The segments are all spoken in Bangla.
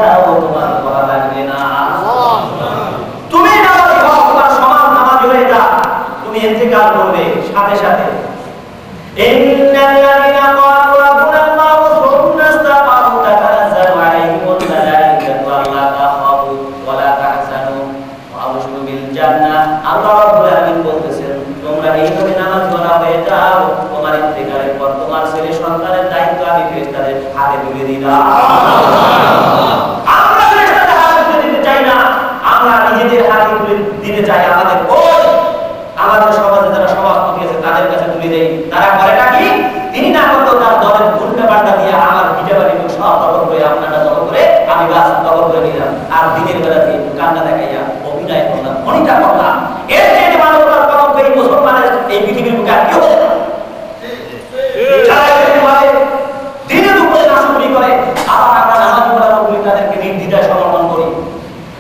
এটাও তোমার করা লাগবে না। তুমি নামাজি হও, তোমার সমান নামাজি হয়ে যা, তুমি ইন্তেকাল করবে সাথে সাথে ইন্নাল্লাযীনা ক্বালু রাব্বুনা আল্লাহু সুম্মা ইসতাকামু তাতানাজ্জালু আলাইহিমুল মালাঈকাতু আল্লা তাখাফু ওয়া লা তাহজানু ওয়া আবশিরু বিল জান্নাহ। আল্লাহ রাব্বুল আলামিন বলতেছেন, তোমরা এইভাবে নামাজ পড়া হয়ে যাও, তোমার ইন্তেকালের পর তোমার ছেলে সন্তানের দায়িত্ব আমি ফেরেশতাদের হাতে তুলে দিলাম। আমরা ফেরেশতাদের হাতে তুলে দিতে চাই না, আমরা নিজেদের হাতে তুলে দিতে চাই। আমাদের সমাজে যারা সমাজপতি আছে তাদের কাছে তুলে দেই। তারা করেটা কি? তিনি না করতো তার দলের উল্টা পাল্টা দিয়ে আমার ভিটাবাড়ি সব দখল করে আপনারা দখল করে আমি গাছ দখল করে নিলাম, আর দিনের বেলাতে কান্না দেখাইয়া অভিনয় করলাম, মনিটা করলাম। এর চেয়ে মানবতার কলঙ্ক এই মুসলমানের এই পৃথিবীর বুকে আর কি হবে? দিনের উপরে নাশকরি করে, আবার আমরা নামাজ পড়ার উপরে তাদেরকে নির্দ্বিধায় সমর্থন করি।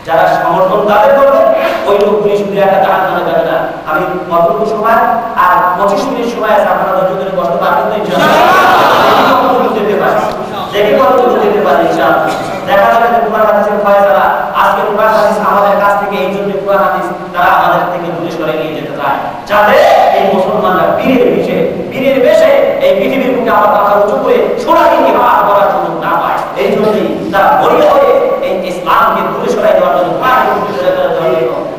যারা সমর্থন তাদের করবে ওই লোকগুলি শুধু একটা জাহান্নামে যাবে না। আমি কতটুকু সময় আর 25 মিনিট সময় আছে, আপনারা ধৈর্য ধরে কষ্ট পাবেন তো ইনশাআল্লাহ। যেতে পারি দেখে কতটুকু যেতে পারি ইনশাআল্লাহ। দেখা যাবে যে কুরআন হাদিসের ফয়সালা আজকে কুরআন হাদিস আমাদের কাছ থেকে এই জন্য কুরআন হাদিস তারা আমাদের থেকে দূরে সরে নিয়ে যেতে চায়, যাতে এই মুসলমানরা বীরের বেশে এই পৃথিবীর বুকে আমার মাথা উঁচু করে সোনাকে হাত করার সুযোগ না পায়। এই জন্যই তারা বড়িয়ে হয়ে এই ইসলামকে দূরে সরাই দেওয়ার জন্য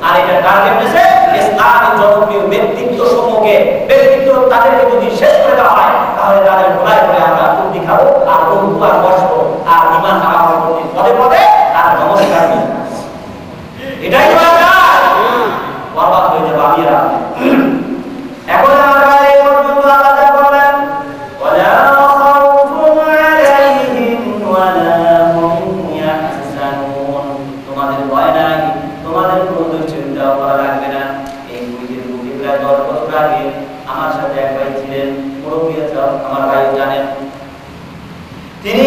আর এটা টার্গেট দিয়েছে ইসলামের জনপ্রিয় ব্যক্তিত্ব সমূহকে, ব্যক্তিত্ব তাদেরকে যদি শেষ করে দেওয়া হয় তাহলে তাদের ভোলায় করে আমরা কুন্দি খাবো আর বন্ধু আর বসবো আর ইমান হারাবো পদে পদে আর নমস্কার এটাই বরবাদ হয়ে যাবে। আমিরা এখন আমরা এই পর্যন্ত আল্লাহ যা বললেন ওয়ালা খাউফুন আলাইহিম ওয়ালা হুম ইয়াহজানুন, তোমাদের ভয় নাই, তোমাদের কোনো দুশ্চিন্তাও করা লাগবে না। এই বুঝের বুঝে প্রায় 10 বছর আগে আমার সাথে এক ভাই ছিলেন, মুরব্বী আমার ভাই জানেন। তিনি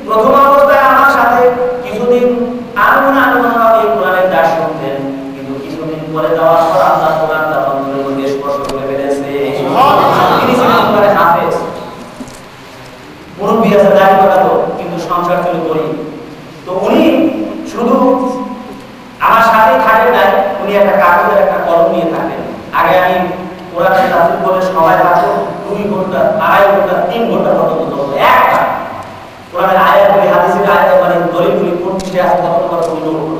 প্রথম অবস্থায় আমার সাথে কিছুদিন আনুমানিকভাবে কোরআনের দাস শুনতেন, কিন্তু কিছুদিন পরে যাওয়ার পর আল্লাহ কোরআন তার অন্তরের মধ্যে স্পর্শ করে ফেলেছে। তিনি ছিলেন কোরআনের হাফেজ, মুরব্বী আছে, দাড়ি কাটাতো, কিন্তু সংসার ছিল করি। তো উনি শুধু আমার সাথেই থাকেন নাই, উনি একটা কাগজের একটা কলম নিয়ে থাকেন। আগে আমি কোরআনের তাফসীর বলে সময় থাকতো 2 ঘন্টা, 2.5 ঘন্টা, 3 ঘন্টা পর্যন্ত একটা কোরআনের আয়াতগুলি, হাদিসের আয়াত মানে দলিলগুলি কোন বিষয়ে আছে তখন করে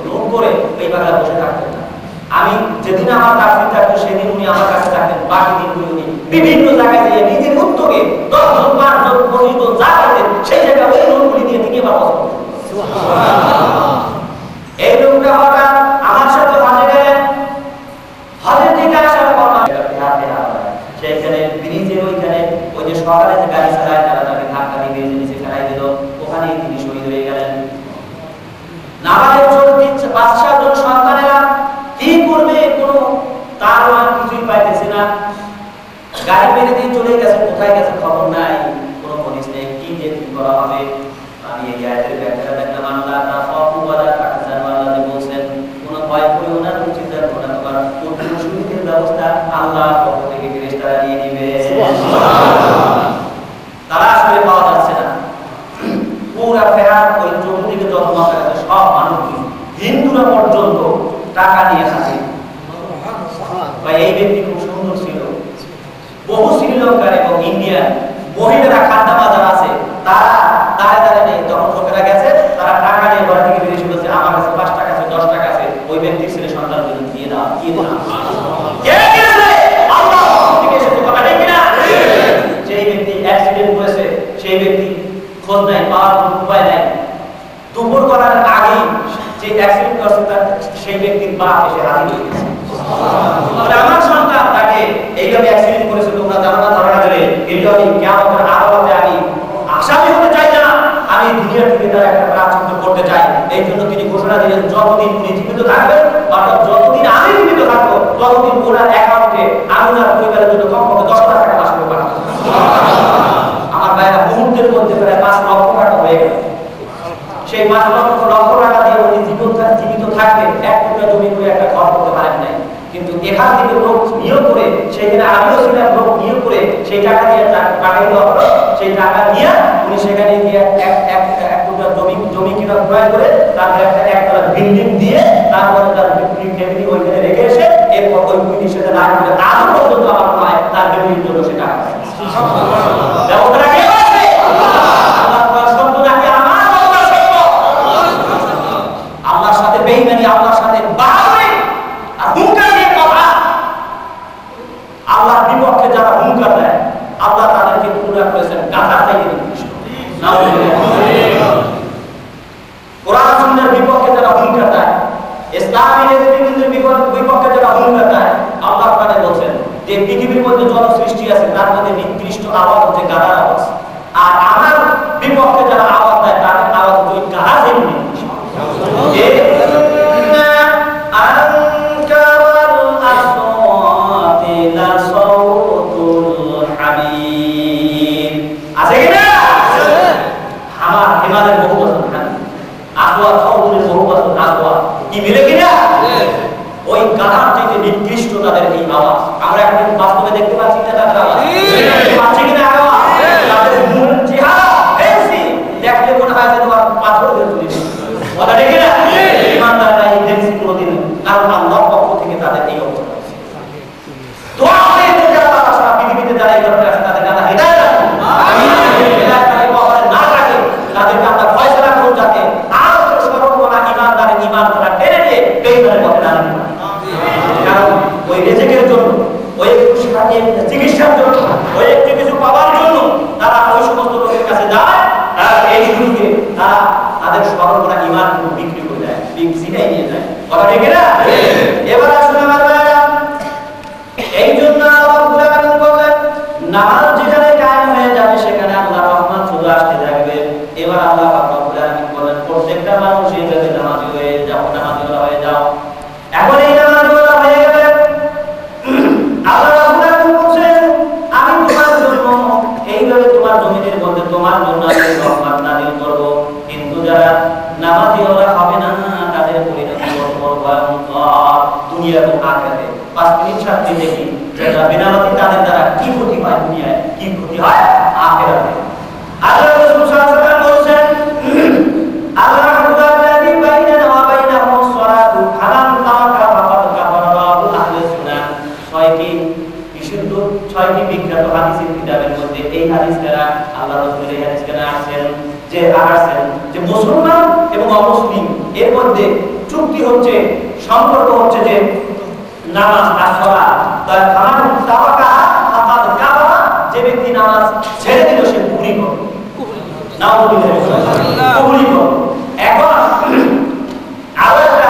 নোট করে এই বাংলা বসে থাকতেন না। আমি যেদিন আমার তাফসীর থাকতো সেদিন উনি আমার কাছে থাকতেন, বাকি দিনগুলি উনি বিভিন্ন জায়গায় গিয়ে নিজের উদ্যোগে 10 জন 5 জন 20 জন যা করতেন সেই জায়গায় ওই নোটগুলি নিয়ে তিনি আবার বসতেন। এই লোকটা হঠাৎ আমার সাথে হজে গেলেন, হজের থেকে আসার পর সেইখানে ব্রিজের ওইখানে ওই যে সকালে যে গাড়ি চালায় তারা তাকে ধাক্কা দিয়ে নিচে ফেলাই দিল, ওখানেই তিনি শহীদ হয়ে গেলেন। নামাজের চলতি 5-7 জন সন্তানেরা কি করবে কোনো তার কিছুই পাইতেছে না, গাড়ি মেরে দিয়ে চলে গেছে, কোথায় গেছে খবর নাই, কোনো পুলিশ নেই, কি যে করা হবে। আমি এই আয়াতের ব্যাখ্যাটা দেখলাম, আল্লাহ তাখাফু ওয়া লা তাহজানু, আল্লাহ বলেন কোনো ভয় করিও না, চিন্তা করো না, তোমার পূর্ণ সুবিধার ব্যবস্থা আল্লাহ পক্ষ থেকে ফেরেশতারা নিয়ে নেবে। সুবহানাল্লাহ। তারা আসলে পাওয়া যাচ্ছে না, পুরা ফেরার ওই চতুর্দিকে যত মাথা আছে সব মানুষ হিন্দুরা পর্যন্ত টাকা নিয়ে খাচ্ছে। ভাই এই ব্যক্তি খুব সুন্দর ছিল, বহু শ্রীলঙ্কার এবং ইন্ডিয়ার মহিলারা খাদ্য বাজার আছে, তারা দাঁড়ে নেই, তখন লোকেরা গেছে, তারা টাকা নিয়ে ঘর থেকে বেরিয়ে বলছে আমার কাছে 5 টাকা আছে, 10 টাকা আছে, ওই ব্যক্তির ছেলে সন্তান জন্য দিয়ে দাও, দিয়ে দাও। কে গেছে? আল্লাহ থেকে এসেছে, কথা ঠিক কিনা? সেই ব্যক্তি অ্যাক্সিডেন্ট করেছে, সেই ব্যক্তি খোঁজ নাই, পাওয়ার কোনো উপায় নাই। দুপুর করার আগে যে অ্যাক্সিডেন্ট করছে তার সেই ব্যক্তির বাপ এসে হাজির হয়ে গেছে। আমার সন্তান তাকে এইভাবে অ্যাক্সিডেন্ট করেছে, তোমরা জানো না, ধারণা দেবে, কিন্তু আমি কিয়ামতের আদালতে আমি আসামি হতে চাই না, আমি দুনিয়া থেকে তার একটা প্রাচুর্য করতে চাই। এই জন্য তিনি ঘোষণা দিলেন যতদিন উনি জীবিত থাকবেন, অর্থাৎ যতদিন আমি জীবিত থাকবো, ততদিন ওনার অ্যাকাউন্টে আমি ওনার পরিবারের জন্য কমপক্ষে 10 লাখ টাকা মাসে পাঠাবো। আমার ভাইরা মুহূর্তের মধ্যে প্রায় 5 লক্ষ টাকা হয়ে গেল। সেই 5 লক্ষ টাকা দিয়ে উনি জীবিত থাকতে 1 টুকরা জমি করে একটা ঘর করতে পারেন নাই, কিন্তু এখান থেকে লোক নিয়োগ করে, সেখানে আমিও ছিলাম, লোক নিয়োগ করে সেই টাকা দিয়ে পাঠিয়ে দেওয়া হলো। সেই টাকা নিয়ে উনি সেখানে গিয়ে এক টুকরা জমি কিনা ক্রয় করে তাদের একটা একতলা বিল্ডিং দিয়ে তারপরে তার ফ্যামিলি ওইখানে রেখে এসে এরপর ওই পুলিশের সাথে লাইন করে আজও পর্যন্ত আমার মনে হয় তার ফ্যামিলির জন্য সেটা ব্যবস্থাটা কে করছে? আল্লাহ সত্য নাকি আমার আল্লাহ সত্য? আল্লাহর সাথে বেঈমানি, আল্লাহর সাথে বাড়াবাড়ি আর হুঙ্কার দিয়ে কথা। আল্লাহর বিপক্ষে যারা হুঙ্কার দেয় আল্লাহ তাদেরকে তুলনা করেছেন গাধার থেকে নিকৃষ্ট। কোরআন সুন্নাহর বিপক্ষে যারা হুঙ্কার দেয়, ইসলামী নেতৃবৃন্দের বিপক্ষে যারা হুঙ্কার দেয়, আল্লাহ তাআলা বলেন যে পৃথিবীর মধ্যে যত সৃষ্টি আছে তার মধ্যে নিকৃষ্ট আওয়াজ হচ্ছে গাধার আওয়াজ। আর আমার বিপক্ষে যারা আওয়াজ দেয় তাদের আওয়াজ হচ্ছে ওই গাধা থেকে নিকৃষ্ট। কি মিলে কিনা? ওই গাধার থেকে নিকৃষ্ট তাদের এই আওয়াজ। আমরা এখন বাস্তবে দেখতে পাচ্ছি না তাদের আওয়াজ, পাচ্ছি কিনা আওয়াজ? তাদের মূল চেহারা ফেন্সি দেখলে মনে হয় যে তোমার পাথর দিয়ে তুলে কথা ঠিক না? ইমানদাররা এই ফেন্সি কোনোদিন, কারণ আল্লাহর পক্ষ থেকে তাদের এই অবস্থা। দোয়া করে যে আল্লাহ সারা পৃথিবীতে যারা এই ধরনের আছে তাদের গাধা হেদায়েত দান করুন। আমিন। হেদায়েত তাদের কবরে না থাকে, তাদেরকে আমরা ফয়সালা করুন যাতে আর সর্বমনা ইমানদারের ইমান তারা টেনে নিয়ে বেঈমানের পথে না নিতে পারে। কারণ ওই রিজিকের জন্য, ওই একটু চিকিৎসার জন্য, ওই একটু কিছু পাওয়ার জন্য তারা ওই সমস্ত লোকের কাছে যায়, আর এই সুযোগে তারা তাদের সর্বমনা ইমান বিক্রি করে দেয়, বিক্রিটাই নিয়ে যায়। কথা ঠিক না? এবার আসলে আমার ভাইরা, এই জন্য আল্লাহ রাব্বুল আলামিন বলেন নামাজ যেখানে কায়েম হয়ে যাবে সেখানে আল্লাহর রহমত চলে আসতে থাকবে। এবার আল্লাহ রাব্বুল আলামিন বলেন প্রত্যেকটা মানুষ এইভাবে নামাজি হয়ে যাও, নামাজি হয়ে যাও। এখন এই নামাজি হয়ে গেলে আল্লাহ রাব্বুল আলামিন বলেন আমি তোমার জন্য এইভাবে তোমার জমিনের মধ্যে তোমার জন্য আমি রহমত নাযিল করব। কিন্তু যারা নামাজি ওরা হবে না তাদের পরিণতি বড় ভয়ঙ্কর দুনিয়া এবং আখিরাতে। 5 মিনিট সাথে দেখি যারা বিনামাজি তাদের দ্বারা কি ক্ষতি হয় দুনিয়ায়, কি ক্ষতি হয় আখিরাতে। আল্লাহ রাসূল সাল্লাল্লাহু আলাইহি ওয়াসাল্লাম বলেছেন আল্লাহ রাব্বুল বাইনানা ওয়া বাইনাহুম সালাতু হালাম তাওয়াকা ফাকাদ কাফারাহু আহলে সুন্নাহ। 6টি বিশুদ্ধ 6টি বিখ্যাত হাদিসের কিতাবের মধ্যে এই হাদিসটা আল্লাহ রাসূলের এই হাদিসটা আসেন যে মুসলমান এবং অমুসলিম এর মধ্যে চুক্তি হচ্ছে, সম্পর্ক হচ্ছে যে নামাজ আর সালাত। তার হালাম তাওয়াকা ফাকাদ কাফারা, যে ব্যক্তি নামাজ ছেড়ে দিল সে কুফরি করবে। এখন আরো একটা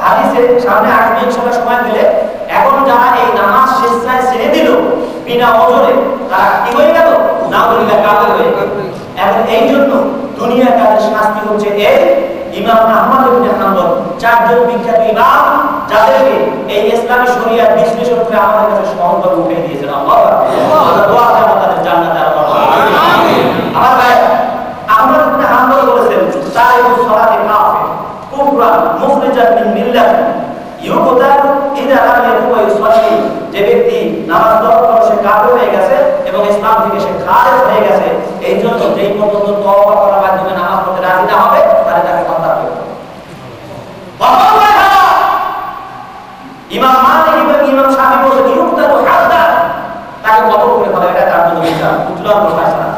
হাদিসের সামনে আসবে ইনশাআল্লাহ সময় দিলে। এখন যারা এই নামাজ স্বেচ্ছায় ছেড়ে দিল বিনা ওজরে তারা কি হয়ে গেল? নাউজুবিল্লাহ কাফের হয়ে গেল। এখন এই জন্য দুনিয়ায় তাদের শাস্তি হচ্ছে এই ইমাম আহমদ ইবনে হাম্বল, 4 জন বিখ্যাত ইমাম যাদেরকে এই ইসলামী শরিয়াত বিশ্লেষণ করে আমাদের কাছে সহজভাবে উঠিয়ে দিয়েছেন। আল্লাহু আকবার। দোয়া করে আমাদের জান্নাতে আল্লাহ আমিন। আমার ভাই আহমদ ইবনে হাম্বল বলেছেন তারিকুস সালাতি কাফির কুফরান মুখরিজান মিন মিল্লাহ ইউকতাল ইদা লাম ইয়াকুম ওয়া ইউসাল্লি। যে ব্যক্তি নামাজ ত্যাগ করে সে কাফের হয়ে গেছে এবং ইসলাম থেকে সে খারিজ হয়ে গেছে। এই জন্য যেই পর্যন্ত তওবা করার মাধ্যমে নামাজ পড়তে রাজি না হবে তাহলে তাকে হত্যা করতে হবে। ইমাম মালিক এবং ইমাম শাফি বলেন ইউকতালু হাদ্দান, তাকে কতল করে ফেলা, এটা তার জন্য বিচার চূড়ান্ত ফয়সালা।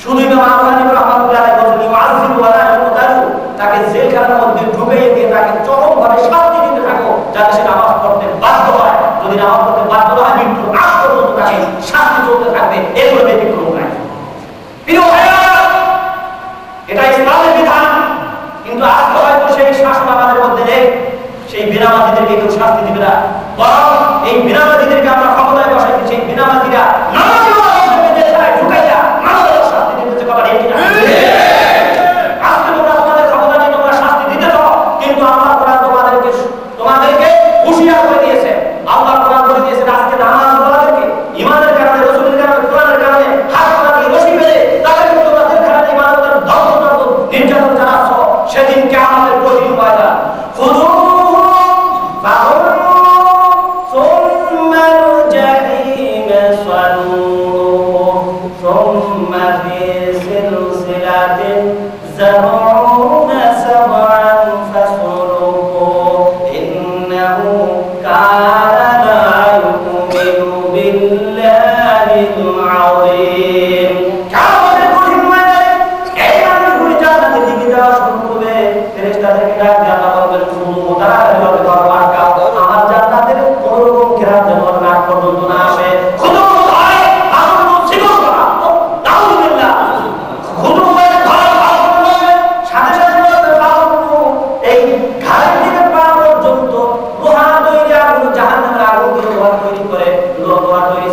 শুধু ইমাম আবু হানিফা রাহমাতুল্লাহ আলাইহি বলেন ইউআযিবু ওয়া লা ইউকতালু, তাকে জেলখানার মধ্যে ঢুকিয়ে দিয়ে তাকে চরমভাবে শাস্তি দিতে থাকো যাতে সে নামাজ পড়তে বাধ্য হয়। যদি নামাজ পড়তে বাধ্য হয় মৃত্যুর আগ পর্যন্ত তাকে শাস্তি চলতে থাকবে, এরপরে ব্যতিক্রম নাই। প্রিয় ভাইরা, এটা ইসলামের বিধান, কিন্তু আজকে হয়তো সেই শাসন আমাদের মধ্যে নেই। সেই বিনামাজিদেরকে কেউ শাস্তি দিবে না, বরং এই বিনামাজিদেরকে আমরা ক্ষমতায় বসাই দিচ্ছি। এই বিনামাজিরা নামাজি মানুষকে জেলখানায় ঢুকাইয়া মানুষের শাস্তি দিতেছে। কথা ঠিক না? আজকে তোমরা তোমাদের ক্ষমতা নিয়ে তোমরা শাস্তি দিতে চাও, কিন্তু আল্লাহ কোরআন তোমাদেরকে হুঁশিয়ার করে দিয়েছে। আল্লাহ কোরআন বলে দিয়েছেন আজকে নামাজ পড়াদেরকে ইমানের কারণে, রাসূলের কারণে, কোরআনের কারণে হাত পা দিয়ে রশি বেঁধে তাদেরকে তোমরা জেলখানায় ইমানদের ধ্বংস নির্যাতন জানাচ্ছ। সেদিন কিয়ামতের কঠিন ময়দান। খুযুহু ফাগুল্লু সুম্মা ডাক দিয়ে আল্লাহ বলবেন খুদু তাড়াতাড়ি হবে ধরো আটকাও আমার জান্নাতের কোন রকম ঘেরান যেন নাক পর্যন্ত না আসে খুদু হয় আমন শিকল করা নাউযুবিল্লাহ খুদু হয় ধরো সাথে সাথে বলতে পারবো এই ঘাড়ের দিকে পা পর্যন্ত লোহা তৈরি আগুন জাহান্নামের আগুন দিয়ে লোহা তৈরি করে লোহা তৈরি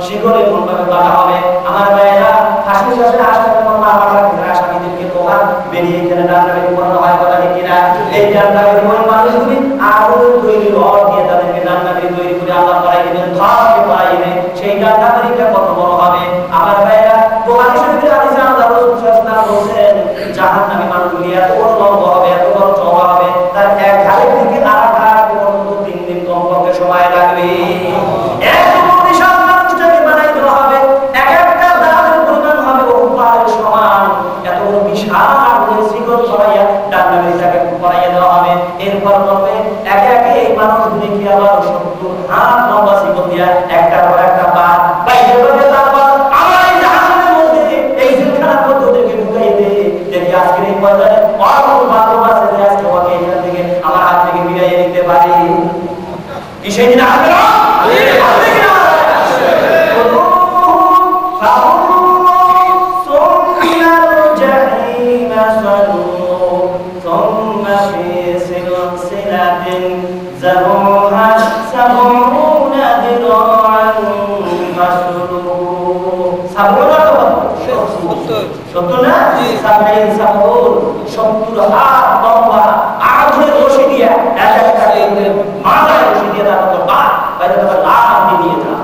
শিকলে মূলভাবে বাঁধা হবে আমার ভাইয়েরা হাসি হাসি আসামি মামলা বাড়ার ক্ষেত্রে আসামিদেরকে লোহা বেরিয়ে এখানে ডান্ডাবেদি করানো হয় কথা ঠিক কিনা এই ডান্ডাবেদি ওই মানুষগুলি আগুন তৈরি রড দিয়ে তাদেরকে ডান্ডাবেদি তৈরি করে আল্লাহ করাই দিবেন ধরকে পাইবে সেই ডান্ডাবেদিটা কত বড় হবে আমার ভাইয়েরা বুখারী শরীফের হাদিসে আল্লাহ রাসূল সাল্লাল্লাহু আলাইহি ওয়াসাল্লাম বলেন জাহান্নামী মানুষগুলি এত বড় লম্বা হবে এত বড় চওড়া হবে তার এক ঘাড়ের দিকে আরেক ঘাড় পর্যন্ত 3 দিন কমপক্ষে সময় লাগবে এত বড় বিশাল মানুষটাকে বানাই দেওয়া হবে এক একটা দাঁতের পরিমাণ হবে বহুপারের সমান এত বড় বিশাল আগুনের শিকল ছড়াইয়া ডান্ডাবেদিটাকে পরাইয়া দেওয়া হবে এরপর বলবে একে একে এই মানুষগুলি কি আবার 70 হাত লম্বা শিকল দিয়া একটা পর একটা পা বাইরে করে তারপর আমার এই জাহান্নামের মধ্যে এই জেলখানার মধ্যে ওদেরকে ঢুকাই দে দেখি আজকের এই ময়দানে অল্প বাথরুম আছে যে আজকে ওকে এখান থেকে আমার হাত থেকে ফিরিয়ে নিতে পারি কি সেই দিন আসবে না আসবে কি না زروها 70 ذراعا فاسلكوه 70 না 70 হাত লম্বা আগুনের রশি দিয়া একটা মাথায় রশি দিয়ে দাও তো পা বাইরে তো লাভ দিয়ে দাও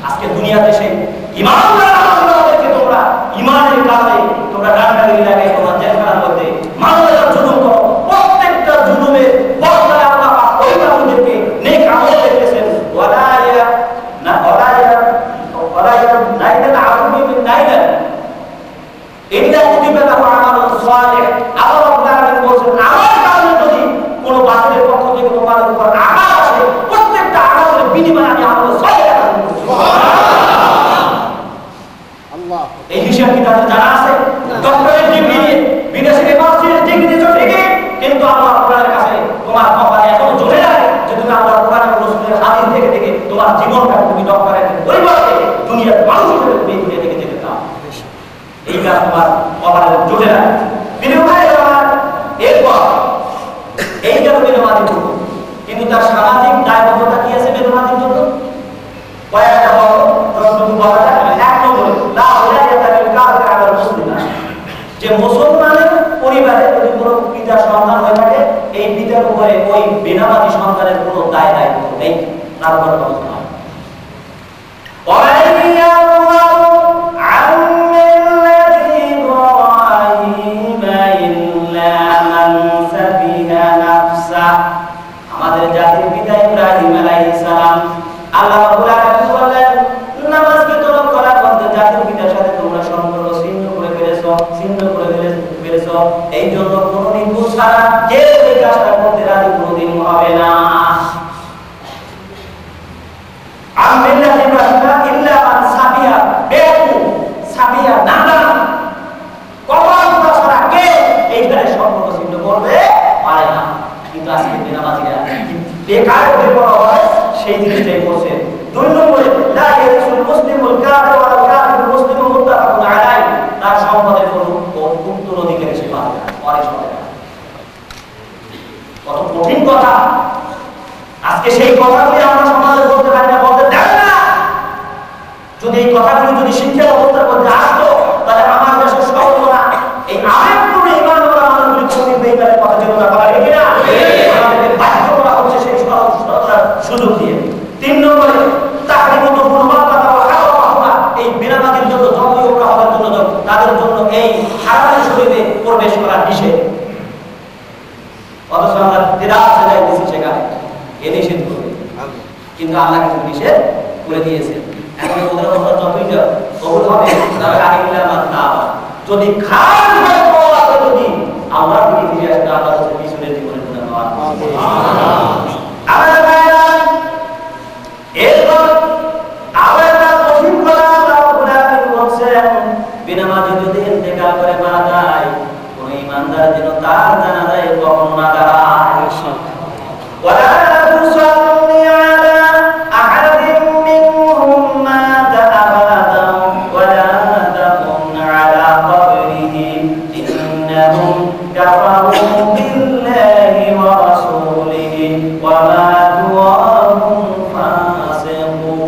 আজকে দুনিয়াতে সেই ইমানদার আমাদেরকে তোমরা ইমানের কাজে তোমরা ডান্ডাবেদি লাগাই তোমরা জেলখানার মধ্যে মানুষের জুলুম করো প্রত্যেকটা জুলুমের বদলায় আল্লাহ পাক ওই মানুষদেরকে নেক আমল দেখতেছেন ওয়ালায়া নাইলা আবুবি মিন নাইলা ইল্লা কুতিবা লাহু আমালুন সালিহ আল্লাহ রাব্বুল আলামিন বলেন আমার কারণে যদি কোন বাতিলের পক্ষ থেকে তোমার উপর আঘাত আসে প্রত্যেকটা আঘাতের বিনিময়ে আমি আমল সালিহ রাখব সুবহানাল্লাহ আল্লাহ এই হিসাব কি তাদের জানা আছে ডক্টরেট ডিগ্রি নিয়ে বিদেশে মাস্টার্স ডিগ্রি নিয়েছো ঠিকই কিন্তু আল্লাহ কোরআনের কাছে তোমার কপালে এখনো জোরে লাগে যে তুমি আল্লাহর কোরআন এবং রাসূলের হাদিস দেখে দেখে তোমার জীবনটা তুমি ডক্টরেট পরিবর্তে দুনিয়ার মানুষ হিসেবে তুমি দুনিয়া থেকে যেতে চাও এই কাজ তোমার কপালে জোরে লাগে বিনিময়ে আমার এরপর এই গেল বিনোমাদির জন্য কিন্তু তার সামাজিক দায়বদ্ধতা কি আছে বিনোমাদির জন্য কয়েকটা বড় যতটুকু বলা যায় এক নম্বরে লা ইলাহা ইল্লাল্লাহ কাফির মুসলিম যে মুসলমানের পরিবারে যদি কোনো পিতার সন্তান হয়ে থাকে এই পিতার উপরে ওই বিনামাদি সন্তানের কোনো দায়িত্ব নেই তারপর অবস্থা আমাদের জাতির পিতা ইব্রাহিম আলাইহিস সালাম আল্লাহ রাব্বুল আলামিন বলেন নামাজকে তরক করার মধ্যে জাতির পিতার সাথে তোমরা সম্পর্ক ছিন্ন করে ফেলেছো এই জন্য কোনো নির্ভুল ছাড়া কেউ এই কাজটা করতে রাজি কোনোদিন হবে না আমিল্লাহ ইব্রাহিম ইল্লা মান সাবিয়া বেকু সাবিয়া নানা কপাল ছাড়া কেউ এইখানে সম্পর্ক ছিন্ন করবে পারে না কিন্তু আজকে বিনামাজিরা বেকার হয়ে পড়া হয় সেই জিনিসটাই করছে দুই নম্বরে লা ইয়ারসুল মুসলিমুল কাফির ওয়া কাফিরুল মুসলিমু মুত্তাফাকুন আলাইহি তার সম্পদের কোনো উত্তর অধিকারী সে পাবে না অনেক সময় কত কঠিন কথা আজকে সেই কথাগুলি আমরা সমাজে বলতে পারি না বলতে দেন না যদি এই কথাগুলি যদি শিক্ষা ব্যবস্থার মধ্যে আসতো তাহলে আমার দেশের সর্বনা এই আবেগপূর্ণ ইমানওয়ালা মানুষগুলি কোনদিন বেইমানের কথা যেন না বলা ঠিক না আমাদেরকে বাধ্য করা হচ্ছে সেই সুযোগ দিয়ে তিন নম্বরে তাহরিমুত হুরমাতাতা ওয়া হারামাহুমা এই বিনামাজির জন্য যতই ওরা হওয়ার জন্য তাদের জন্য এই হারামের শরীরে প্রবেশ করা নিষেধ অথচ আমরা দিদার সাজাই দিয়েছি সেখানে এ নিষেধ করবে কিন্তু আল্লাহ কিছু নিষেধ করে দিয়েছেন এখন ওদের কথা যতই কবুল হবে তবে আইল্লা মান তাবা যদি খান হয় তওবা যদি আল্লাহ ফিরে আসতে আল্লাহ কাছে পিছনের জীবনে গুনাহ মাফ সুবহানাল্লাহ আমাদের ভাইরা এরপর আবার কঠিন কথা আল্লাহ বলছেন বিনামাজি যদি ইন্তেকাল করে মারা যায় কোন ইমানদার যেন তার জানাজায় কখনো না দাঁড়ায়। ওয়ালা তুসাল্লি আলা আহাদিন মিনহুম মাতা আবাদান ওয়ালা তাকুন আলা কবরিহি ইন্নাহুম কাফারু বিল্লাহি ওয়া রাসূলিহি ওয়া মাতু ওয়া হুম ফাসিকুন।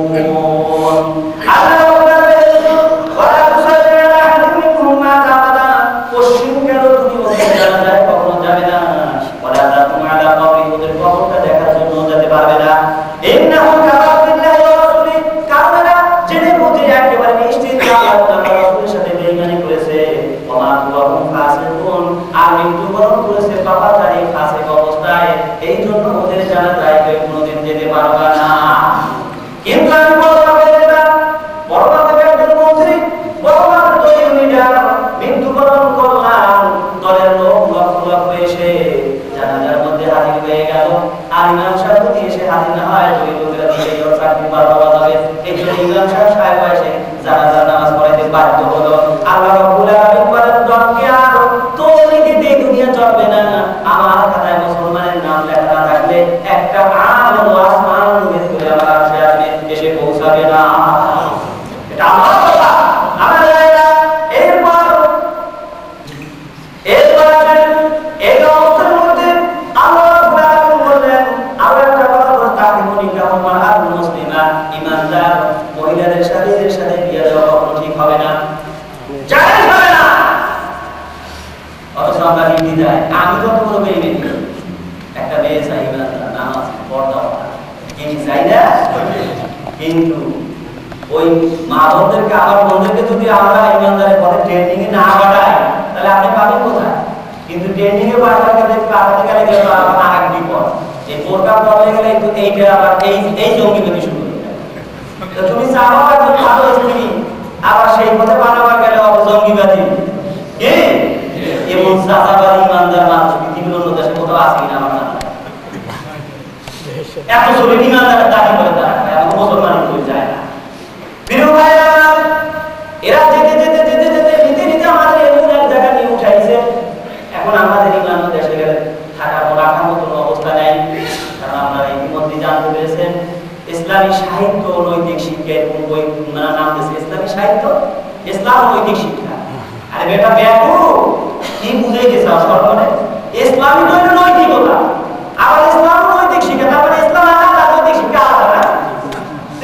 এই জন্য ওদের জানা যায় কেউ কোনোদিন যেতে পারবে না। কিন্তু আমি বলতে বড় মাপের একজন মন্ত্রী, বড় মাপের দলীয় লিডার মৃত্যুবরণ করলাম, দলের লোক লক্ষ লক্ষ এসে জানাজার মধ্যে হাজির হয়ে গেল। আর ইমাম সাহেব যদি এসে হাজির না হয় ওই লোকেরা দিলে চাকরি বাড়ানো যাবে। এই জন্য ইমাম সাহেব এসে জানাজার নামাজ পড়াইতে বাধ্য হলো। আল্লাহ রাব্বুল আলামিন বলেন, দলকে আর তোরে দিতে দুনিয়া চলবে না। আমার খাতায় মুসলমানের নাম লেখা না থাকলে একটা আলো আসমান নূরে করে আমার আসে আসবে, এসে পৌঁছাবে না। এটা আমার কথা, আমার জায়গা। এরপর এই অবস্থার মধ্যে আল্লাহ রাব্বুল আলামিন বললেন, আর একটা কথা বলতে তাকে মনিকা আর মুসলিমা ইমানদার মহিলাদের সাথে বিয়ে দেওয়া কখনো ঠিক হবে না, জায়েজ হবে না। অথচ আমরা হিন্দি দেয়, আমি কত বড় মেয়ে একটা মেয়ে চাই নামাজ পড়তে কিন্তু চাই না। কিন্তু ওই মা বোনদেরকে আমার বোনদেরকে যদি আমরা ইমানদারের পথে ট্রেনিং এ না পাঠাই তাহলে আপনি পাবেন কোথায়? কিন্তু ট্রেনিং এ পাঠাতে গেলে আরেক বিপদ। এই বোরকা পড়লে গেলে এইটা আবার এই জঙ্গিবাদী শুরু হয়ে যায়। তো তুমি চাও একজন ভালো স্ত্রী, আবার সেই পথে বানাবার গেলে জঙ্গিবাদী এবং চাচাবাদী ইমানদার মানুষ পৃথিবীর অন্য দেশে কোথাও আছে কিনা আমার জানা এত চলে ইমানদারের দাবি করে তারা আমাকে মুসলমানের হয়ে যায় না। প্রিয় ভাইরা, এরা যেতে নিতে আমাদের এমন এক জায়গা নিয়ে উঠাইছে। এখন আমাদের ইমান দেশে গেলে থাকার রাখার মতন অবস্থা নেই। কারণ আপনারা ইতিমধ্যে জানতে পেরেছেন ইসলামী সাহিত্য ও নৈতিক শিক্ষা এরকম বই নাম দিয়েছে, ইসলামী সাহিত্য ইসলাম নৈতিক শিক্ষা। আরে বেটা ব্যাপু কি বুঝাইতে চাও সর্বনে? ইসলামী নৈতিকতা, আবার ইসলাম নৈতিক শিক্ষা, তার মানে ইসলাম আলাদা, নৈতিক শিক্ষা আলাদা।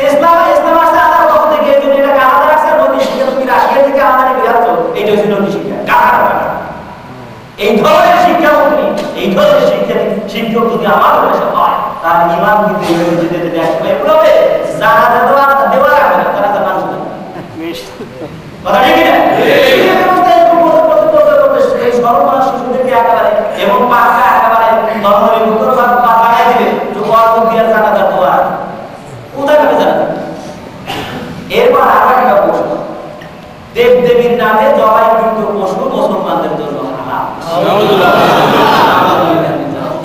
ইসলাম আছে আলাদা কত থেকে এই জন্য এটাকে আলাদা রাখছে। নৈতিক শিক্ষা তুমি রাশিয়া থেকে আমাদের বিরাচ্ছ, এইটা হচ্ছে নৈতিক শিক্ষা। এই ধরনের শিক্ষামন্ত্রী, এই ধরনের শিক্ষক যদি আমাদের দেশে হয় তার ইমান কিন্তু যেতে দেখবে এগুলোতে জানাজা দেওয়া রাখবে না, তারা মানুষ কথা ঠিক না? এই সর্বনাশ শিশুদেরকে একেবারে এবং পাঁচটা একেবারে ধর্মের ভিতর বানাই দিবে জানাজা দেওয়া কোথায় যাবে জানা। এরপর আরো একটা প্রশ্ন, দেব দেবীর নামে জবাইকৃত পশু মুসলমানদের জন্য হারাম।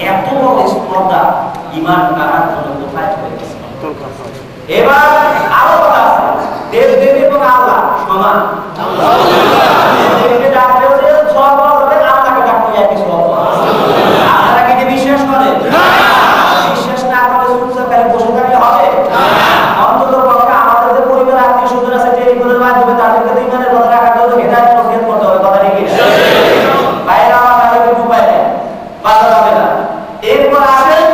এত বড় স্পর্ধা ইমান কারার জন্য কোথায় চলে গেছে? এবার আরো কথা আছে, দেব দেবী এবং আল্লাহ সমান। দেবীকে ডাকলেও যে সব হবে, আল্লাহকে ডাকলেও একই সব। আপনারা কি বিশ্বাস করেন? বিশ্বাস না করলে চুপচাপ খালি বসে থাকলে হবে? অন্তত পক্ষে আমাদের যে পরিবার আত্মীয় স্বজন আছে টেলিফোনের মাধ্যমে তাদেরকে তো ইমানের কথা রাখার জন্য হেদায়েত নসিহত করতে হবে, কথা ঠিক না? বাইরে আমার তাদেরকে উপায় নেই, বাধা যাবে না। এরপর আসেন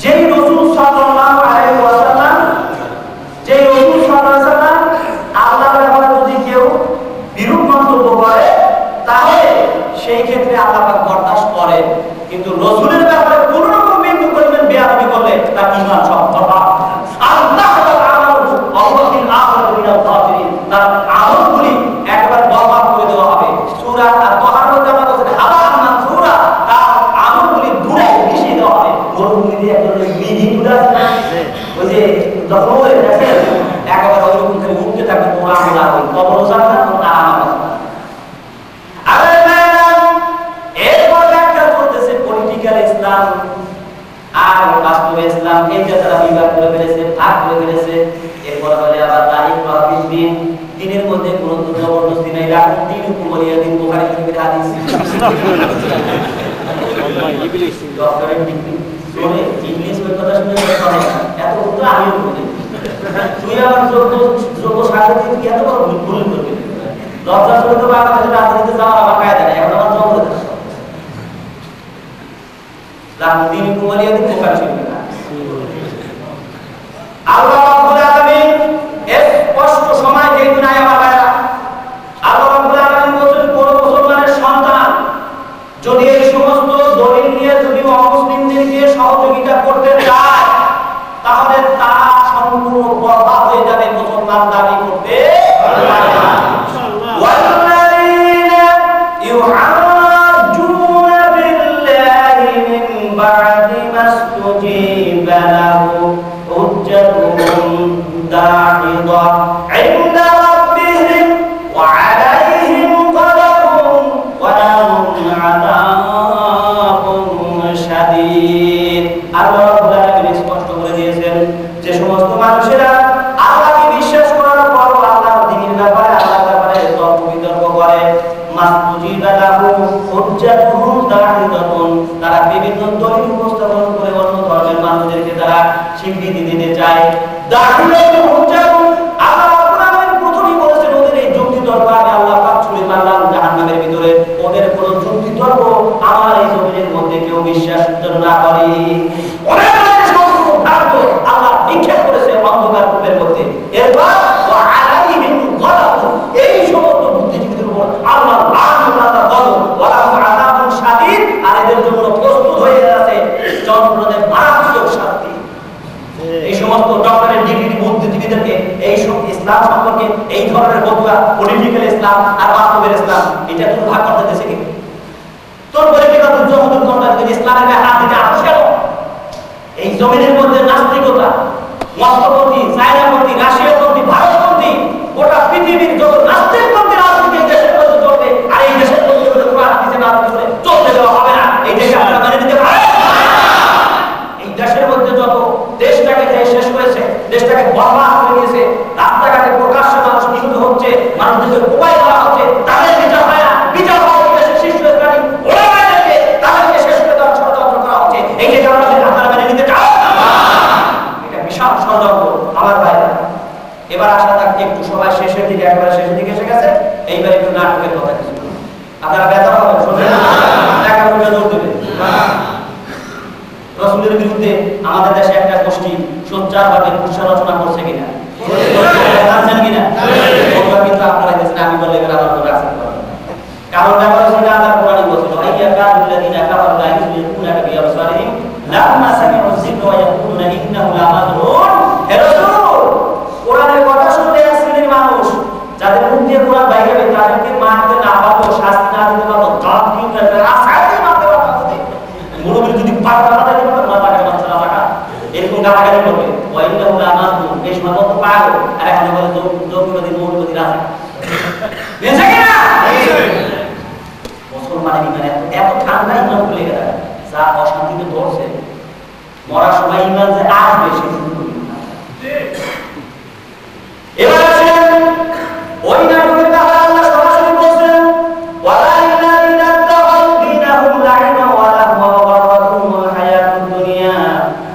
যেই রাসূল সাল্লাল্লাহু আলাইহি ওয়াসাল্লাম, যেই রাসূল সাল্লাল্লাহু আলাইহি ওয়াসাল্লাম আল্লাহর ব্যাপারে যদি কেউ বিরূপ মন্তব্য করে তাহলে সেই ক্ষেত্রে আল্লাহ পাক বরদাস্ত করেন, কিন্তু রাসূলের ব্যাপারে কোনো রকম বিন্দু পরিমাণ বেয়াদবি করলে তার ঈমান সব বরবাদ। আল্লাহ আল্লাহিল আখির মিনাল কাফিরিন, তার আমলগুলি একবারে বরবাদ করে দেওয়া হবে। সূরা আত-তাহার মধ্যে আমরা বলছি হাবান মানসুরা, তার আমলগুলি ধুলাই মিশিয়ে দেওয়া হবে। গরুগুলি দিয়ে একদম বিধি ধুলা ওই যে যখন ওই দেখেন একেবারে ওইরকম খালি উঠতে থাকবে, তোমার আমল আর ওই কবরও যাবে না, তোমার আরাম হবে। এরপর ব্যাখ্যা করতেছে পলিটিক্যাল ইসলাম আর বাস্তব ইসলাম, এই যে তারা বিভাগ করে ফেলেছে, ভাগ করে ফেলেছে। এরপর বলে আবার লাইফ অফ দিন দিনের মধ্যে কোনো জবরদস্তি নাই, রাখুন দিন কুমলিয়া দিন বুখারী শরীফের হাদিস। ডক্টরের ডিগ্রি শুনে ইংলিশ ওই কথা শুনে করে না, এত তো আমিও বলি তুই আমার যোগ্য সাথে তুই এত বড় ভুল করবি, লজ্জা করে তো বাংলাদেশে রাজনীতিতে যাওয়ার আমার কায়দা নেই, এখন আমার জবর রাখুন দিন কুমলিয়া দিন বুখারী শরীফের হাদিস। আল্লাহ রাব্বুল আলামিন স্পষ্ট সময় যেহেতু নাই আমার ভাইরা, আল্লাহ রাব্বুল আলামিন বলেন কোন মুসলমানের সন্তান যদি এই সমস্ত দলিল নিয়ে যদি অমুসলিমদেরকে সহযোগিতা করতে চায় তাহলে তা সম্পূর্ণ বরবাদ হয়ে যাবে, মুসলমান দাবি করতে পারবে না। ওয়াল্লাযীনা ইউহাজ্জুনা বিল্লাহি মিন বা'দি মাস্তুজিবা লাহু হুজ্জাতুহুম দাহিদা ইনদা রাব্বিহিম ওয়া আলাইহিম গাদাবুন ওয়া লাহুম আযাবুন শাদীদ। আল্লাহ রাব্বুল আলামিন স্পষ্ট করে দিয়েছেন যে সমস্ত মানুষেরা আল্লাহকে বিশ্বাস করার পর আল্লাহর দ্বীনের ব্যাপারে আল্লাহর ব্যাপারে তর্ক বিতর্ক করে, মাসতুজিবা লাহু হুজ্জাতুহুম দাহিদাতুন, তারা বিভিন্ন দলিল উপস্থাপন করে অন্য ধর্মের মানুষদেরকে তারা স্বীকৃতি দিতে চায়। দাহিদাতুন হুজ্জাতুন, আল্লাহ রাব্বুল আলামিন প্রথমেই বলেছেন ওদের এই যুক্তি তর্ক আমি আল্লাহ পাক ছুঁড়ে মারলাম জাহান্নামের ভিতরে, ওদের কোনো যুক্তি তর্ক আমার এই জমিনের মধ্যে কেউ বিশ্বাস না করে। ওদের সমস্ত ভ্রান্ত আল্লাহ নিক্ষেপ করেছে অন্ধকার কূপের মধ্যে। এরপর ওয়া আলাইহিম গাদাবুন, এই সমস্ত বুদ্ধিজীবীদের উপর আল্লাহ লানত আল্লাহ গজব, ওয়া লাহুম আযাবুন শাদীদ, আর এদের জন্য প্রস্তুত হয়ে আছে যন্ত্রণার মারাত্মক শাস্তি। এই সমস্ত ডক্টরের ডিগ্রি বুদ্ধিজীবীদেরকে এই সব ইসলাম সম্পর্কে এই ধরনের বদুয়া, পলিটিক্যাল ইসলাম আর বাস্তবের ইসলাম, এটা তো ভাগ করতে দেশে কি তোর পলিটিক্যাল যুদ্ধ করতে যদি ইসলামের গায়ে হাত দিতে আপোষ কেন? এই জমিনের মধ্যে নাস্তিকতা, মস্কোপন্থী, চায়নাপন্থী, রাশিয়াপন্থী, ভারতপন্থী, গোটা পৃথিবীর যত নাস্তিকপন্থী রাজনীতি দেশের মধ্যে চলবে, আর এই দেশের মধ্যে কোনো হাদিসে রাজনীতি করে চলতে দেওয়া হবে না। এই দেশে আপনারা মেনে নিতে পারেন? এই দেশের মধ্যে যত দেশটাকে যে শেষ করেছে, দেশটাকে বরবাদ করে দিয়েছে, রাস্তাঘাটে প্রকাশ্যে মানুষ নিহত হচ্ছে, মানুষদেরকে উপায় করা হচ্ছে, তাদের বিচার হয় না, বিচার হওয়া দেশের শীর্ষ স্থানীয় ওলামাদেরকে তাদেরকে শেষ করে দেওয়ার ষড়যন্ত্র করা হচ্ছে। এই যে আপনারা মেনে নিতে চান? এটা বিশাল ষড়যন্ত্র আমার ভাইরা। এবার আসা থাক একটু সবাই শেষের দিকে, একবারে শেষের দিকে এসে গেছে, এইবার একটু নাটকের কথা কিছু আপনারা বেতন হবে শোনেন, টাকা পয়সা জোর দেবে। রাসূলের বিরুদ্ধে আমাদের দেশে একটা গোষ্ঠী সোচ্চারভাবে কুৎসা করছে কিনা, জানছেন কিনা? ওরা কিন্তু আপনারা দেখছেন, আমি বললে এবার আমার উপর রাখছেন। কারণ ব্যাপার হচ্ছে আল্লাহ কোরআনে বলছিল আইয়া কাযুল্লাযিনা কাফারু লা ইউযিকুনা বিআবসারিহিম লাম্মা সামি'ু যিকরা ওয়া ইয়াকুলুনা ইন্নাহু লামাজনুন। হে রাসূল, কোরআনের কথা শুনলে এক শ্রেণীর মানুষ যাদের মুখ দিয়ে কোরআন বাইরে যাবে তাদেরকে মারতে না পারো, শাস্তি না দিতে পারো, দাঁত দিয়ে আসাতে মারতে পারো, মুরব্বি যদি পাটা দিতে পারো না টাকা বাচ্চা না টাকা এরকম গালাগালি করবে। ওয়া ইন্নাহু লামাজনুন, এই সময় কত পাগল, আর এখন বলে যোগ্যবাদী মৌলবাদী রাজা বুঝে কিনা? মুসলমানের ইমান এত ঠান্ডা, ইমান খুলে গেল, যা অশান্তিতে ধরছে মরার সময় ইমান যে আসবে সে এবার আসেন ওই নাটকের কথা আল্লাহ সরাসরি বলছেন ওয়ালা ইল্লাযিনা তাখাউ দীনাহুম লাইনা ওয়া লাহওয়া ওয়া গাররাতুহুমুল হায়াতুদ দুনিয়া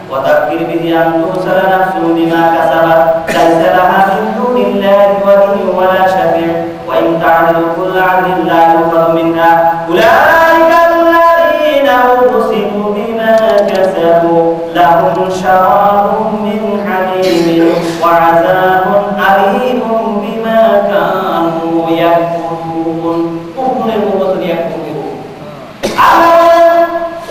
ওয়া তাকবির বিহি আন তুসালা নাফসুন বিমা কাসাবাত লাইসা লাহা মিন দুনিল্লাহি ওয়ালিয়্যুন ওয়ালা শাফি'un ওয়া ইন তা'দিলু কুল্লা 'adlin লা yu'khadhu minha উলাইকা আল্লাযীনা উবসিতু বিমা কাসাবু লাহুম শারাবুম মিন হামিমিন ওয়া 'আযাবুন আলীমুম বিমা কানু ইয়াকফুরুন। কুফরের মুবতনি ইয়াকফুরু, আল্লাহ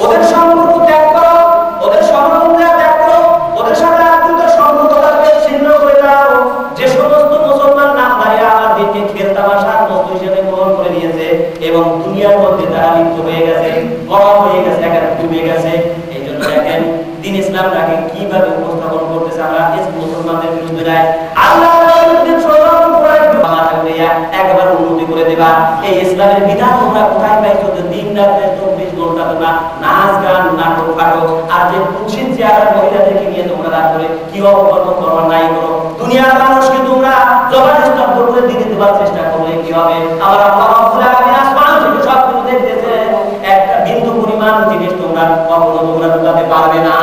ওদের সম্পর্ক ত্যাগ করো, ওদের সম্পর্ক ত্যাগ করো, ওদের সাথে আপনাদের সম্পর্কটাকে ছিন্ন করে দাও। যে সমস্ত মুসলমান নামধারী আমার দিনকে খেলতামাশার বস্তু হিসেবে গ্রহণ করে নিয়েছে এবং দুনিয়ার মধ্যে তারা লিপ্ত হয়ে গেছে, গরম হয়ে গেছে, একেবারে ডুবে গেছে। এই জন্য দেখেন দিন ইসলামটাকে কিভাবে উপস্থাপন করতেছে। আমরা মুসলমানদের বিরুদ্ধে নাই, আল্লাহ একেবারে উন্নতি করে দেবা। এই ইসলামের বিধান তোমরা কোথায় পাইছো? দিন রাতে 24 ঘন্টা তোমরা না, নাচ গান নাটক ফাটক, আর যে কুৎসিত চেহারা মহিলাদেরকে নিয়ে তোমরা রাত করে কি অপকর্ম করো নাই করো, দুনিয়ার মানুষকে তোমরা জবরদস্ত করে দিতে দেওয়ার চেষ্টা করলে কি হবে? আমার আল্লাহ রাব্বুল আলামিন আসমান থেকে সব কিছু দেখতেছে, একটা বিন্দু পরিমাণ জিনিস তোমরা কখনো তোমরা লুকাতে পারবে না।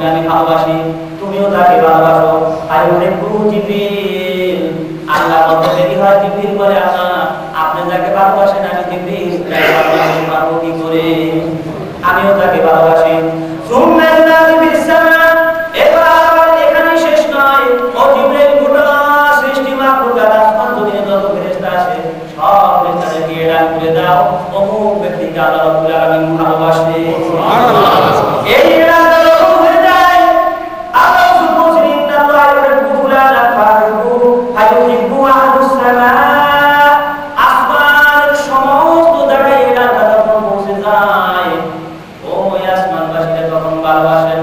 তোমাকে আমি ভালোবাসি, তুমিও তাকে ভালোবাসো। আইয়ুহিব্বু জিবরিল, আল্লাহ বলতে দেরি হয়, জিবরিল বলে আল্লাহ আপনি যাকে ভালোবাসেন আমি জিবরিল তাকে ভালোবাসতে পারবো কি করে? আমিও তাকে ভালোবাসি। সুম্মা ইউনাদি বিস সামা, এবার এখানে শেষ নয়। ও জিবরিল, গোটা সৃষ্টি মাখলুকাত আসমান জমিনে যত ফেরেশতা আছে সব ফেরেশতাদেরকে এলান করে দাও অমুক ব্যক্তিকে আল্লাহ রাব্বুল আলামিন ভালোবাসে। সুবহানাল্লাহ। এই এলান যখন হয়ে যায়, আল্লাহ বলছেন ইন্নাল্লাহা ইউহিব্বু ফুলানান ফাহিব্বু ফায়ুহিব্বু আহলুস সামা। আসমানের সমস্ত জায়গায় এলানটা যখন পৌঁছে যায়, ওই আসমানবাসীরা তখন ভালোবাসেন।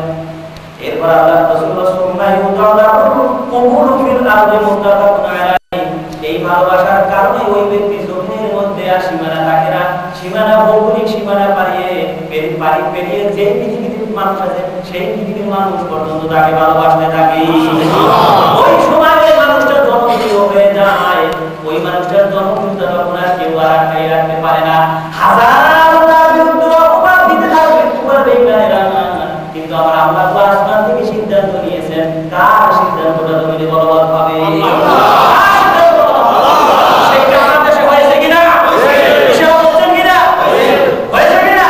এরপর আল্লাহ রাসূল সাল্লাল্লাহু আলাইহি কবুল ফিল আরদি মুত্তাফাকুন আলাইহি। এই ভালোবাসার কারণে ওই ব্যক্তি জমিনের মধ্যে আর সীমানা থাকে না, সীমানা ভৌগোলিক সীমানা পেরিয়ে যে পৃথিবীর মানুষ আছে সেই পৃথিবীর মানুষ পর্যন্ত তাকে ভালোবাসতে থাকে। ওই সময় ওই মানুষটা জনপ্রিয় হয়ে যায়। ওই মানুষটার জনপ্রিয়তা তখন আর কেউ আর আটকাই রাখতে পারে না। হাজার তার বিরুদ্ধে অপবাদ দিতে থাকবে, তোমার বেইমানেরা, কিন্তু আমার আল্লাহ আসমান থেকে সিদ্ধান্ত নিয়েছেন, কার সিদ্ধান্তটা জমিনে বলবৎ হবে? সেটা আমাদের দেশে হয়েছে কিনা? এসে বলছেন কিনা? হয়েছে কিনা?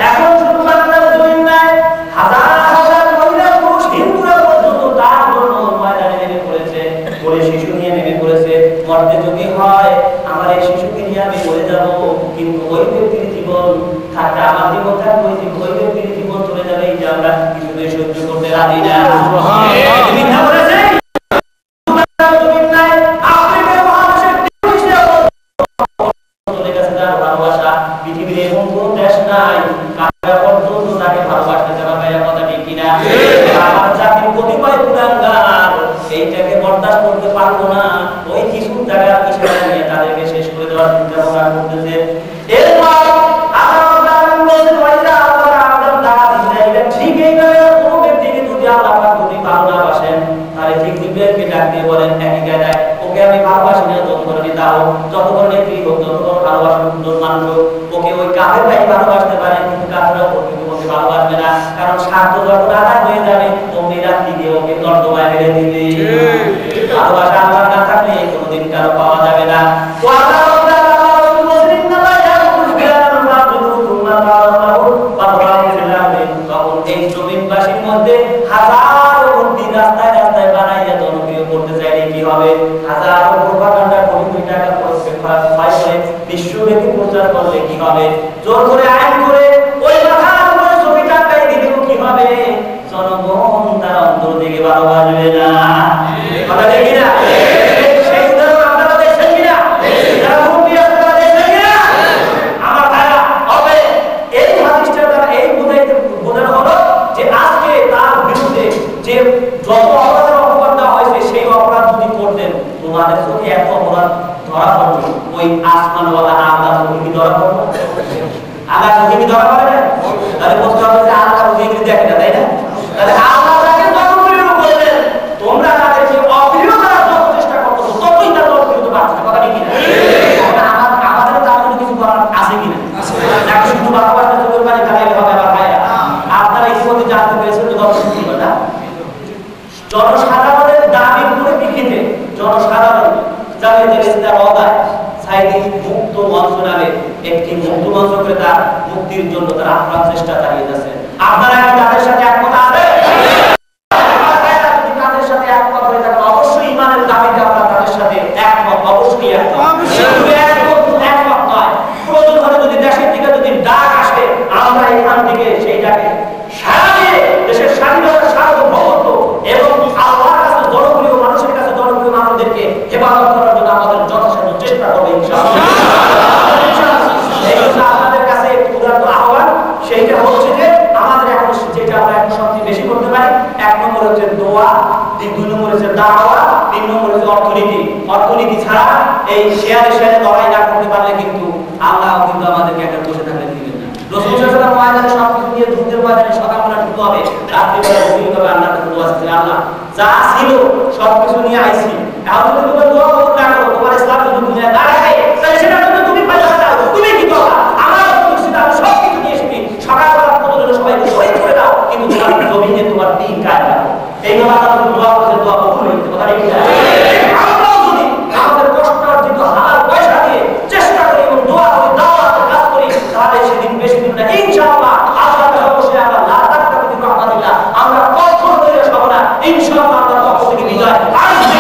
এখন শুধু বাংলার জমিন নাই, হাজার হাজার মহিলা পুরুষ হিন্দুরা পর্যন্ত তার জন্য ময়দানে নেমে পড়েছে, বলে শিশু নিয়ে নেমে পড়েছে। মরতে যদি হয় আমার এই শিশুকে নিয়ে আমি মরে যাব, কিন্তু ওই ব্যক্তির জীবন থাকবে, আমার জীবন থাকবে, ওই ব্যক্তির জীবন চলে যাবে, এই যে আমরা কিছুতেই সহ্য করতে রাজি না। মিথ্যা বলেছে? পৃথিবীর এমন কোন দেশ নাই কারা পর্যন্ত তাকে ভালোবাসতে যাবে, ভাইয়া কথা ঠিক কিনা? আমার জাতির কতিপয় কুলাঙ্গার এইটাকে বরদাস্ত করতে পারবো না, ওই কিছু জায়গা ইশারা নিয়ে তাদেরকে শেষ করে দেওয়ার চিন্তা ভাবনা করতেছে। এরপর ঠিক এইভাবে কোনো ব্যক্তিকে যদি আল্লাহ পাক যদি ভালো না বাসেন, তাহলে ঠিক জিবরাইলকে ডাক দিয়ে বলেন একই জায়গায়, ওকে আমি ভালোবাসি না, যত করে দাও, যত করে নেত্রী হোক, যত করে ভালোবাসা সুন্দর মানুষ হোক, ওকে ওই কাফের ভাই ভালোবাসতে পারে, কিন্তু কাফেররা ওকে ভালোবাসবে না, কারণ স্বার্থ যখন আদায় হয়ে যাবে অমনি রাত্রি দিয়ে ওকে দণ্ডমায় ফেলে দিবে। ভালোবাসা আল্লাহ না থাকলে কোনোদিন কারো পাওয়া যাবে না। তো আল্লাহ এই জমিনবাসীর মধ্যে হাজারো মূর্তি রাস্তায় রাস্তায় বানাইয়া জনপ্রিয় করতে চাইলে কি হবে? হাজারো প্রোপাগান্ডা কোটি টাকা খরচ করে বিশ্বব্যাপী প্রচার করলে কি হবে? জোর করে আইন করে ওই মাথার উপরে ছবি টাকাই দিলে কি হবে? জনগণ তার অন্তর থেকে ভালোবাসবে না। কথা ঠিক কিনা? সেই উদাহরণ আপনারা দেখছেন কিনা? যারা মূর্তি আছে তারা দেখছেন কিনা? আমার ভাইরা, হবে এই হাদিসটা দ্বারা এই বোঝানো হলো যে আজকে তার বিরুদ্ধে যে যত অপরাধের অপবাদ দেওয়া হয়েছে সেই অপরাধ যদি করতেন, তোমাদের চোখে এত অপরাধ ধরা পড়বে, ওই আসমানওয়ালা আল্লাহ চোখে কি ধরা পড়বে? আল্লাহ চোখে কি ধরা পড়বে? তাহলে বুঝতে হবে যে আল্লাহ চোখে কি দেখে না, তাই না? তাহলে আল্লাহ তাকে জনপ্রিয় করলেন, তোমরা তাদেরকে অপ্রিয় করার যত চেষ্টা করতেছো ততই তার জনপ্রিয়তা বাড়ছে। কথা ঠিক কিনা? আমাদের তার জন্য কিছু করার আছে কিনা? নাকি শুধু ভালোবাসা চোখের পানি ফেলাইলে হবে? আমার ভাইরা, আপনারা ইতিমধ্যে জানতে পেরেছেন তো দর্শক কথা, জনসাধারণের দাবির পরিপ্রেক্ষিতে জনসাধারণ জামায়াতের ইসলাম অদায় সাইদি মুক্ত মঞ্চ নামে একটি মুক্ত মঞ্চ করে তার মুক্তির জন্য তারা আপ্রাণ চেষ্টা চালিয়ে যাচ্ছে। আপনারা কি তাদের সাথে একমত আছেন? যদি তাদের সাথে একমত হয়ে থাকেন, অবশ্যই ইমানের দাবিতে আপনারা তাদের সাথে একমত, অবশ্যই একমত নয়। প্রয়োজন হলে যদি দেশের থেকে যদি ডাক আসে, আমরা এখান থেকে সেই ডাকে সারা দিয়ে দেশের স্বাধীনতা, সার্বভৌমত্ব এবং আল্লাহর কাছে জনপ্রিয় মানুষের কাছে জনপ্রিয় মানুষদেরকে হেফাজত করার জন্য আমাদের যথাসাধ্য চেষ্টা করবো ইনশাআল্লাহ। আপনাদের কাছে উদাহরণ আহ্বান সেইটা হচ্ছে যে আমাদের এখন যেটা আমরা এখন সবচেয়ে বেশি করতে পারি, 1 নম্বর হচ্ছে দোয়া, 2 নম্বর হচ্ছে দাওয়া, 3 নম্বর হচ্ছে অর্থনীতি। অর্থনীতি ছাড়া এই শেয়ারে লড়াই না করতে পারলে কিন্তু আল্লাহ কিন্তু আমাদেরকে একটা বসে থাকলে দিবেন না। রাসূল সাল্লাল্লাহু আলাইহি ওয়াসাল্লাম ময়দানে সবকিছু দিয়ে যুদ্ধের ময়দানে সকালবেলা ঢুকতে হবে, রাত্রিবেলা ঘুমিয়ে আল্লাহর কাছে দোয়া করতে, আল্লাহ যা ছিল সবকিছু নিয়ে আইছি, এখন যদি তুমি দোয়া করতে না করো, তোমার ইসলাম যদি দুনিয়ায় দাঁড়ায়, তাহলে সেটা জন্য তুমি পয়সা দাও, তুমি কি করবা? আমার সবকিছু নিয়ে এসেছি, সকালবেলা প্রতিদিন সবাইকে শহীদ করে দাও, কিন্তু তোমার জমিনে তোমার এই কথা দোয়া করতে দোয়া কবুল হয়েছে কথা ঠিক না আমরাও যদি আমাদের কষ্টার্জিত হালাল পয়সা দিয়ে চেষ্টা করি এবং দোয়া করি দাওয়াতের কাজ করি তাহলে সেদিন বেশি দিন না ইনশাআল্লাহ আল্লাহর অবশ্যই আল্লাহ লা তাকতাবির রহমাতিল্লাহ আমরা কখনো তৈরি হব না ইনশাআল্লাহ আল্লাহর পক্ষ থেকে বিজয় আসবে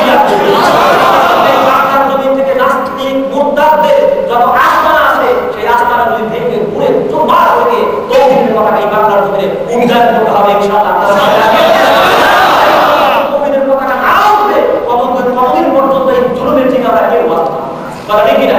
এই বাংলার জমিন থেকে নাস্তিক মুরতাদদের যত আসমানা আছে সেই আসমানা যদি ভেঙে পুরো চুরমার হয়ে গিয়ে তৌহিদের কথা এই বাংলার জমিনে উদ্ধার করতে হবে ইনশাআল্লাহ তৌহিদের কথা না উঠবে কতদিন পর্যন্ত এই জুলুমের ঠিক আমরা কেউ বাঁচব না কথা ঠিক কিনা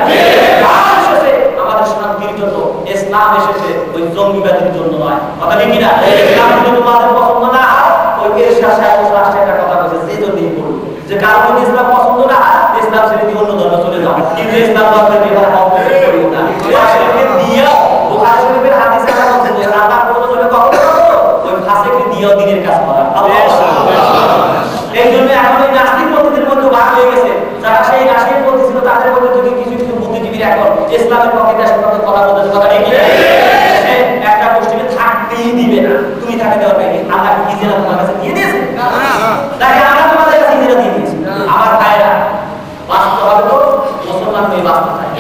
আমাদের শান্তির জন্য ইসলাম এসেছে ওই জঙ্গিবাদের জন্য নয় কথা ঠিক কিনা ইসলাম যদি তোমাদের পছন্দ না হয় ওই এরশাদ সাহেব রাষ্ট্রের কথা বলেছে সেই জন্যই বলুন যে কারো যদি ইসলাম পছন্দ না হয় ইসলাম ছেড়ে দিয়ে অন্য ধর্মে চলে যাও কিন্তু ইসলাম ধর্মের বিধান অবশ্যই করিও না ফাসিককে দিও বুখারী শরীফের হাদিসে আছে যে আল্লাহ কোন জন্য কখনো ওই ফাসিককে দিও দিনের কাজ করা এই জন্য এখন ওই নাস্তিকপন্থীদের মধ্যে ভাগ হয়ে গেছে যারা সেই নাস্তিকপন্থী ছিল তাদের মধ্যে যদি কিছু কিছু বুদ্ধিজীবীরা এখন ইসলামের পক্ষে দেশের পক্ষে কথা বলতে কথা ঠিক একটা গোষ্ঠীকে থাকতেই দিবে না তুমি থাকতে দেওয়া পাইনি আল্লাহ কি জিনা তোমার কাছে দিয়ে দিয়েছে তাকে আমরা তোমাদের কাছে জিনা দিয়ে দিয়েছি আমার ভাইরা বাস্তব হবে তো মুসলমান হয়ে বাঁচতে চাই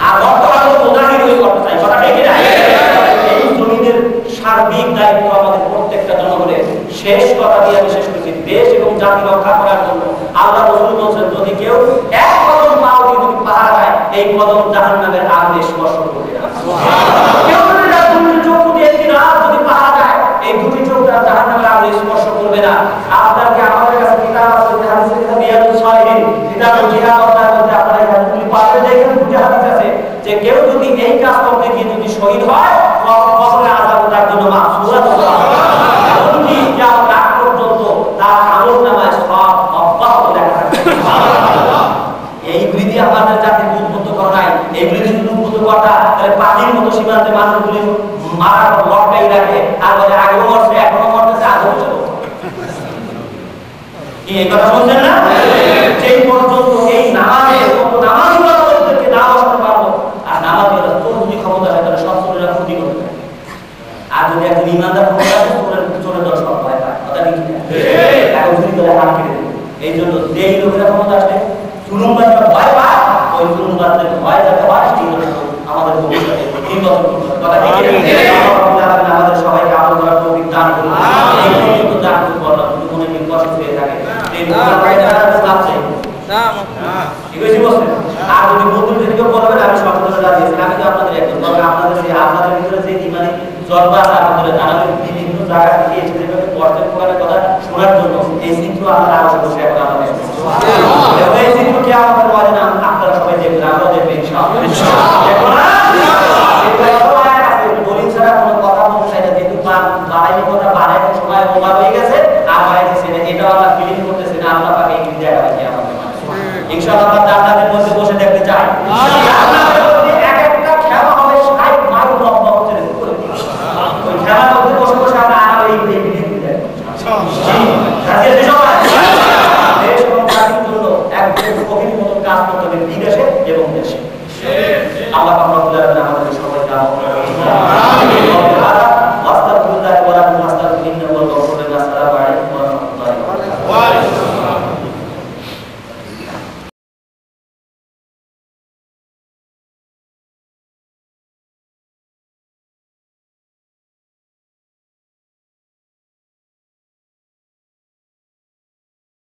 আর বর্তমানে মুজাহিদ হয়ে করতে চাই কথা ঠিক না এই জমিনের সার্বিক দায়িত্ব আমাদের প্রত্যেকটা জনগণের শেষ কথা দিয়ে আমি শেষ করছি দেশ এবং জাতি রক্ষা করার জন্য আল্লাহ রাসূল বলেছেন যদি কেউ এক কদম পাও দিয়ে যদি পাহাড় হয় এই কদম জাহান্নামের আগুনে স্পর্শ করবে না কেউ যদি তার দুটি চোখ দিয়ে একটি রাত যদি পাহাড় যায় এই দুটি চোখ তার জাহান্নামের আগুনে স্পর্শ করবে না আপনাকে আমাদের কাছে কিতাব আছে হাদিসের কিতাব রিয়াদুস সালিহিন কিতাবুল জিহাদ আপনার মধ্যে আপনারা এই হাদিসগুলি পাবেন দেখেন দুটি হাদিস আছে যে কেউ যদি এই কাজ করতে গিয়ে যদি শহীদ হয় কবরে আযাব তার জন্য মাফসুরা এমনকি কিয়ামত আগ পর্যন্ত তার আমলনামায় সওয়াব অব্যাহত লেখা থাকবে এইগুলি দিয়ে আমাদের জাতির উদ্বুদ্ধ করা নাই এইগুলি যদি উদ্বুদ্ধ করা তাহলে পানির মতো সীমান্তে মানুষগুলি মারার লটকাই রাখে আর বলে আগেও মরছে এখনো মরতেছে আগেও চলো কি এই কথা শুনছেন না যেই পর্যন্ত এই নামাজের মতো নামাজগুলো আমাদেরকে না বসাতে পারবো আর নামাজের তোর যদি ক্ষমতা হয় তাহলে সব চোরেরা ক্ষতি করতে পারে আর যদি একজন ইমানদার ক্ষমতা আছে চোরের দল সব ভয় পায় কথা ঠিক এখন চুরি করে হাত কেটে দেবে এই জন্য যেই লোকেরা ক্ষমতা আসে জুলুমবাজরা ভয় পায় ওই জুলুমবাজদের ভয় যাতে হয় সেই জন্য আমাদের ভবিষ্যতে নির্বাচন করতে হবে কথা ঠিক আমাদের সবাইকে আমল করার তৌফিক দান করুন এই পর্যন্ত দান করলাম যদি মনে কি কষ্ট হয়ে থাকে এই লাভ চাই ঠিক আছে বলছেন আর যদি বন্ধুদেরকে বলবেন আমি সচেতন রাজি আছি আমি তো আপনাদের একদম তবে আপনাদের সেই আপনাদের ভিতরে যে ইমানি জলবা আছে আপনাদের জানাবেন বিভিন্ন জায়গা থেকে এসে যেভাবে পড়তেন কোরআনের কথা শোনার জন্য এই চিত্র আমরা আরো বসে এখন আমাদের এই চিত্র কি আমাদের বলে না আপনারা সবাই দেখবেন আমরাও দেখবেন ইনশাআল্লাহ দেখো না দলিল ছাড়া কোনো কথা বলতে চাই না যেহেতু বাড়াইনি কথা বাড়াইতে সময় ওভার হয়ে গেছে আর বাড়াইতেছে না এটা আমরা ফিলিং করতেছি না আল্লাহ পাকে এই জায়গা রাখি আমাদের ইনশাআল্লাহ আমরা জান্নাতের মধ্যে বসে দেখতে চাই জান্নাতের মধ্যে এক একটা খেলা হবে 60 মাইল লম্বা হচ্ছে উপরে ওই খেলার মধ্যে বসে বসে আমরা আর এই ভিডিও দেখব আজকে যে সময় দেশ এবং জাতির জন্য একদম গভীর মতো কাজ করতে হবে বিদেশে এবং দেশে আল্লাহ